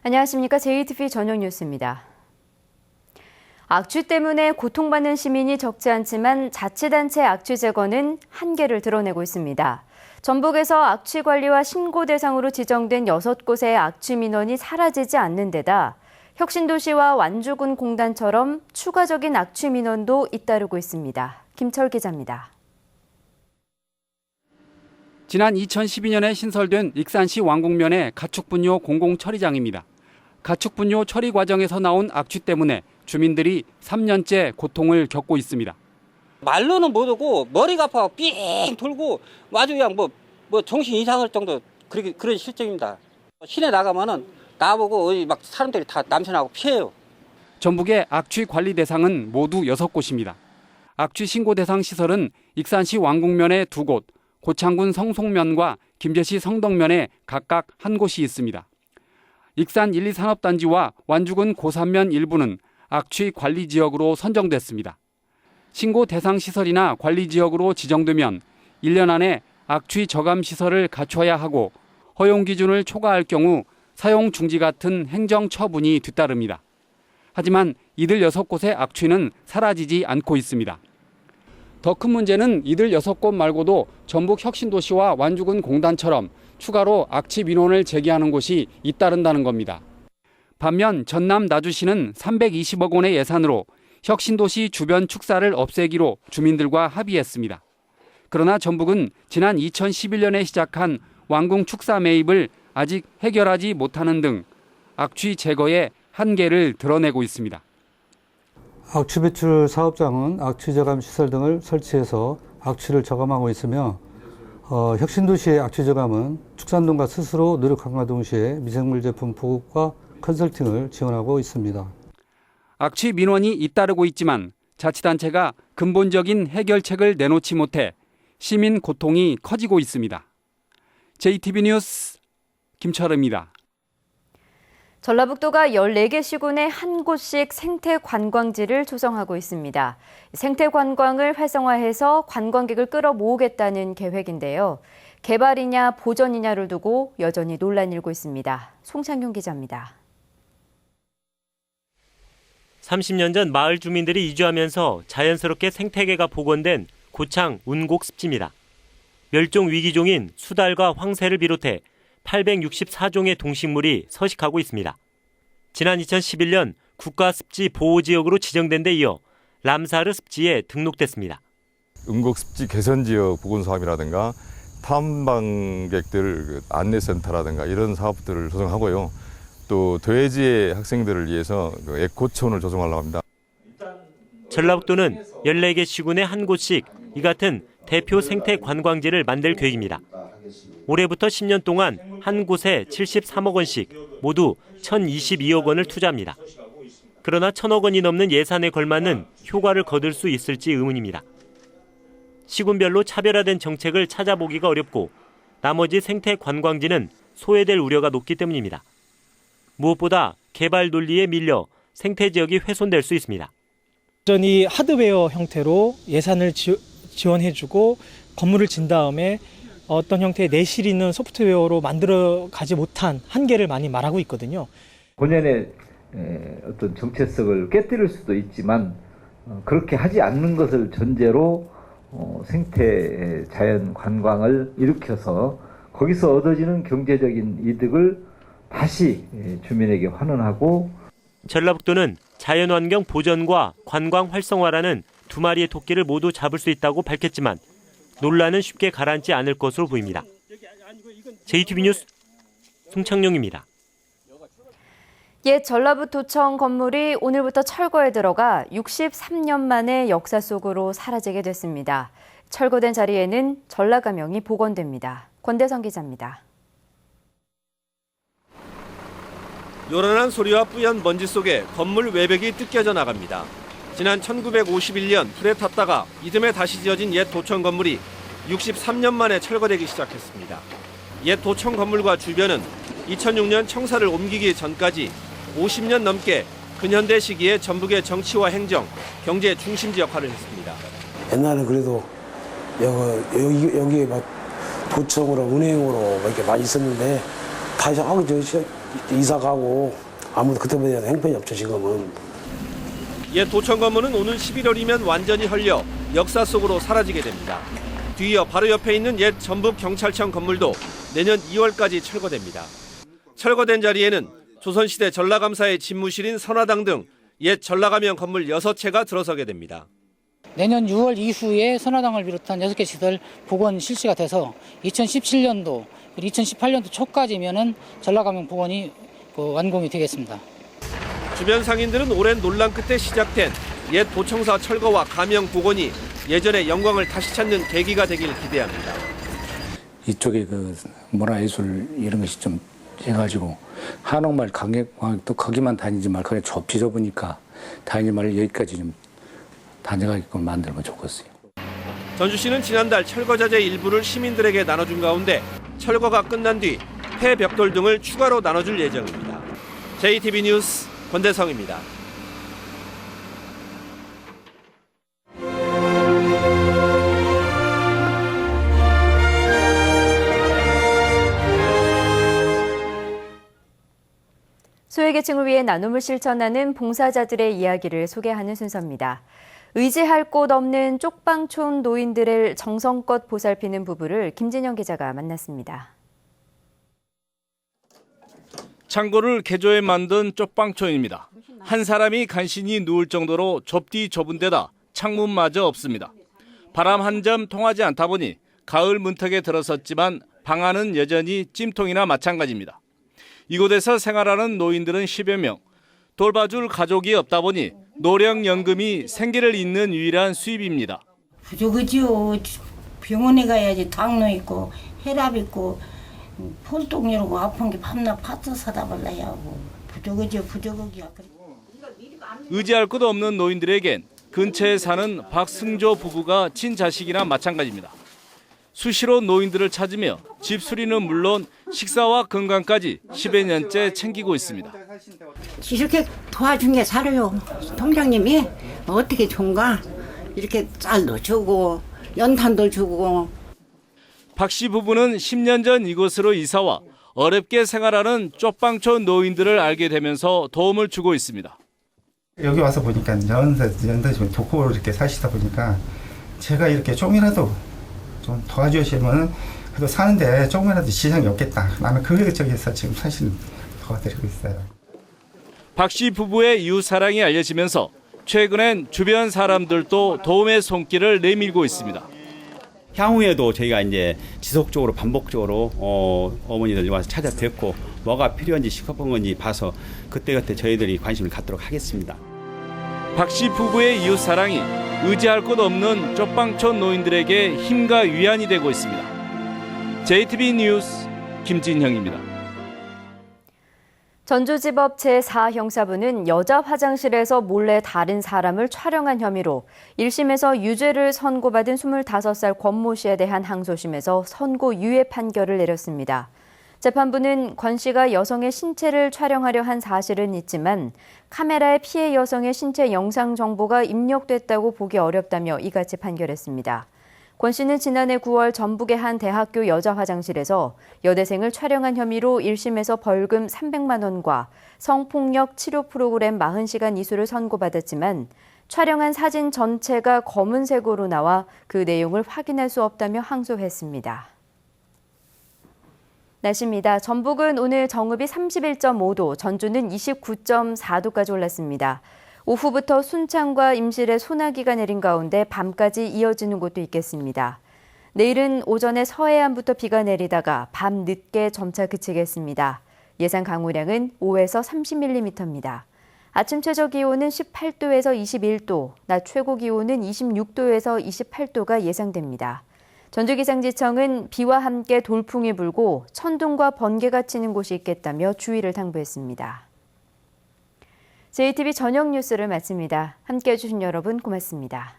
안녕하십니까. JTV 저녁 뉴스입니다. 악취 때문에 고통받는 시민이 적지 않지만 자치단체 악취 제거는 한계를 드러내고 있습니다. 전북에서 악취 관리와 신고 대상으로 지정된 6곳의 악취 민원이 사라지지 않는 데다 혁신도시와 완주군 공단처럼 추가적인 악취 민원도 잇따르고 있습니다. 김철 기자입니다. 지난 2012년에 신설된 익산시 왕곡면의 가축분뇨 공공처리장입니다. 가축분뇨 처리 과정에서 나온 악취 때문에 주민들이 3년째 고통을 겪고 있습니다. 말로는 못하고 머리가 아파 삥 돌고 아주 그냥 뭐 정신 이상할 정도 그런 실정입니다. 시내 나가면은 나보고 막 사람들이 다 남편하고 피해요. 전북의 악취 관리 대상은 모두 6곳입니다. 악취 신고 대상 시설은 익산시 왕곡면에 2곳, 고창군 성송면과 김제시 성덕면에 각각 1곳이 있습니다. 익산 1, 2 산업단지와 완주군 고산면 일부는 악취 관리 지역으로 선정됐습니다. 신고 대상 시설이나 관리 지역으로 지정되면 1년 안에 악취 저감 시설을 갖춰야 하고 허용 기준을 초과할 경우 사용 중지 같은 행정 처분이 뒤따릅니다. 하지만 이들 6곳의 악취는 사라지지 않고 있습니다. 더 큰 문제는 이들 6곳 말고도 전북 혁신도시와 완주군 공단처럼 추가로 악취 민원을 제기하는 곳이 잇따른다는 겁니다. 반면 전남 나주시는 320억 원의 예산으로 혁신도시 주변 축사를 없애기로 주민들과 합의했습니다. 그러나 전북은 지난 2011년에 시작한 완궁 축사 매입을 아직 해결하지 못하는 등 악취 제거의 한계를 드러내고 있습니다. 악취 배출 사업장은 악취 저감 시설 등을 설치해서 악취를 저감하고 있으며 혁신도시의 악취 저감은 축산농가 스스로 노력함과 동시에 미생물 제품 보급과 컨설팅을 지원하고 있습니다. 악취 민원이 잇따르고 있지만 자치단체가 근본적인 해결책을 내놓지 못해 시민 고통이 커지고 있습니다. JTB 뉴스 김철입니다. 전라북도가 14개 시군에 한 곳씩 생태관광지를 조성하고 있습니다. 생태관광을 활성화해서 관광객을 끌어모으겠다는 계획인데요. 개발이냐 보전이냐를 두고 여전히 논란이 일고 있습니다. 송창용 기자입니다. 30년 전 마을 주민들이 이주하면서 자연스럽게 생태계가 복원된 고창 운곡 습지입니다. 멸종 위기종인 수달과 황새를 비롯해 864종의 동식물이 서식하고 있습니다. 지난 2011년 국가습지 보호지역으로 지정된 데 이어 람사르 습지에 등록됐습니다. 운곡 습지 개선지역 복원 사업이라든가 탐방객들 안내센터라든가 이런 사업들을 조성하고요. 또 도해지의 학생들을 위해서 에코촌을 조성하려고 합니다. 전라북도는 14개 시군에 한 곳씩 이 같은 대표 생태 관광지를 만들 계획입니다. 올해부터 10년 동안 한 곳에 73억 원씩 모두 1,022억 원을 투자합니다. 그러나 1,000억 원이 넘는 예산에 걸맞는 효과를 거둘 수 있을지 의문입니다. 시군별로 차별화된 정책을 찾아보기가 어렵고 나머지 생태 관광지는 소외될 우려가 높기 때문입니다. 무엇보다 개발 논리에 밀려 생태 지역이 훼손될 수 있습니다. 여전히 하드웨어 형태로 예산을 지원해주고 건물을 진 다음에 어떤 형태의 내실 있는 소프트웨어로 만들어가지 못한 한계를 많이 말하고 있거든요. 본연의 어떤 정체성을 깨뜨릴 수도 있지만 그렇게 하지 않는 것을 전제로 생태 자연 관광을 일으켜서 거기서 얻어지는 경제적인 이득을 다시 주민에게 환원하고 전라북도는 자연환경 보전과 관광 활성화라는 두 마리의 토끼를 모두 잡을 수 있다고 밝혔지만 논란은 쉽게 가라앉지 않을 것으로 보입니다. JTB 뉴스 송창용입니다. 옛 전라북도청 건물이 오늘부터 철거에 들어가 63년 만에 역사 속으로 사라지게 됐습니다. 철거된 자리에는 전라가명이 복원됩니다. 권대성 기자입니다. 요란한 소리와 뿌연 먼지 속에 건물 외벽이 뜯겨져 나갑니다. 지난 1951년 불에 탔다가 이듬해 다시 지어진 옛 도청 건물이 63년 만에 철거되기 시작했습니다. 옛 도청 건물과 주변은 2006년 청사를 옮기기 전까지 50년 넘게 근현대 시기에 전북의 정치와 행정, 경제 중심지 역할을 했습니다. 옛날에 그래도 여기에 막 도청으로 은행으로 이렇게 많이 있었는데 다시 이사 가고 아무도 그때부터 대한 형편이 없죠 지금은. 옛 도청 건물은 오는 11월이면 완전히 헐려 역사 속으로 사라지게 됩니다. 뒤이어 바로 옆에 있는 옛 전북경찰청 건물도 내년 2월까지 철거됩니다. 철거된 자리에는 조선시대 전라감사의 집무실인 선화당 등 옛 전라감형 건물 6채가 들어서게 됩니다. 내년 6월 이후에 선화당을 비롯한 6개 시설 복원 실시가 돼서 2017년도, 2018년도 초까지면은 전라감형 복원이 완공이 되겠습니다. 주변 상인들은 오랜 논란 끝에 시작된 옛 도청사 철거와 감형 복원이 예전의 영광을 다시 찾는 계기가 되길 기대합니다. 이쪽에 그 문화예술 이런 것이 좀 해가지고 한옥마을 강력광역도 거기만 다니지 말고 그냥 좁히다 다니지 말고 여기까지 좀 다녀가게끔 만들면 좋겠어요. 전주시는 지난달 철거자재 일부를 시민들에게 나눠준 가운데 철거가 끝난 뒤 폐벽돌 등을 추가로 나눠줄 예정입니다. JTB 뉴스 권대성입니다. 소외계층을 위해 나눔을 실천하는 봉사자들의 이야기를 소개하는 순서입니다. 의지할 곳 없는 쪽방촌 노인들을 정성껏 보살피는 부부를 김진영 기자가 만났습니다. 창고를 개조해 만든 쪽방촌입니다. 한 사람이 간신히 누울 정도로 좁디 좁은 데다 창문마저 없습니다. 바람 한 점 통하지 않다 보니 가을 문턱에 들어섰지만 방안은 여전히 찜통이나 마찬가지입니다. 이곳에서 생활하는 노인들은 10여 명. 돌봐줄 가족이 없다 보니 노령연금이 생계를 잇는 유일한 수입입니다. 부족하지요. 병원에 가야지 당뇨 있고 혈압 있고 폴똥 이러고 아픈 게 밤낮 파트 사다 발라야 하고 부족하지요. 부족하기야. 의지할 곳 없는 노인들에겐 근처에 사는 박승조 부부가 친자식이나 마찬가지입니다. 수시로 노인들을 찾으며 집수리는 물론 식사와 건강까지 10여 년째 챙기고 있습니다. 이렇게 도와준 게 살아요. 통장님이 어떻게 좋은가? 이렇게 쌀도 주고 연탄도 주고. 박 씨 부부는 10년 전 이곳으로 이사와 어렵게 생활하는 쪽방촌 노인들을 알게 되면서 도움을 주고 있습니다. 여기 와서 보니까 연세 독고로 이렇게 사시다 보니까 제가 이렇게 조금이라도 좀 도와주시면 그래도 사는데 조금이라도 지장이 없겠다. 나는 그 쪽에서 지금 사실 도와드리고 있어요. 박 씨 부부의 이웃 사랑이 알려지면서 최근엔 주변 사람들도 도움의 손길을 내밀고 있습니다. 향후에도 저희가 이제 지속적으로 반복적으로 어머니들 와서 찾아뵙고 뭐가 필요한지 시급한 건지 봐서 그때그때 저희들이 관심을 갖도록 하겠습니다. 박 씨 부부의 이웃 사랑이 의지할 곳 없는 쪽방촌 노인들에게 힘과 위안이 되고 있습니다. JTB 뉴스 김진형입니다. 전주지법 제4형사부는 여자 화장실에서 몰래 다른 사람을 촬영한 혐의로 1심에서 유죄를 선고받은 25살 권모 씨에 대한 항소심에서 선고유예 판결을 내렸습니다. 재판부는 권 씨가 여성의 신체를 촬영하려 한 사실은 있지만 카메라에 피해 여성의 신체 영상 정보가 입력됐다고 보기 어렵다며 이같이 판결했습니다. 권 씨는 지난해 9월 전북의 한 대학교 여자 화장실에서 여대생을 촬영한 혐의로 1심에서 벌금 300만 원과 성폭력 치료 프로그램 40시간 이수를 선고받았지만 촬영한 사진 전체가 검은색으로 나와 그 내용을 확인할 수 없다며 항소했습니다. 날씨입니다. 전북은 오늘 정읍이 31.5도, 전주는 29.4도까지 올랐습니다. 오후부터 순창과 임실에 소나기가 내린 가운데 밤까지 이어지는 곳도 있겠습니다. 내일은 오전에 서해안부터 비가 내리다가 밤 늦게 점차 그치겠습니다. 예상 강우량은 5에서 30mm입니다. 아침 최저 기온은 18도에서 21도, 낮 최고 기온은 26도에서 28도가 예상됩니다. 전주기상지청은 비와 함께 돌풍이 불고 천둥과 번개가 치는 곳이 있겠다며 주의를 당부했습니다. JTB 저녁 뉴스를 마칩니다. 함께해 주신 여러분 고맙습니다.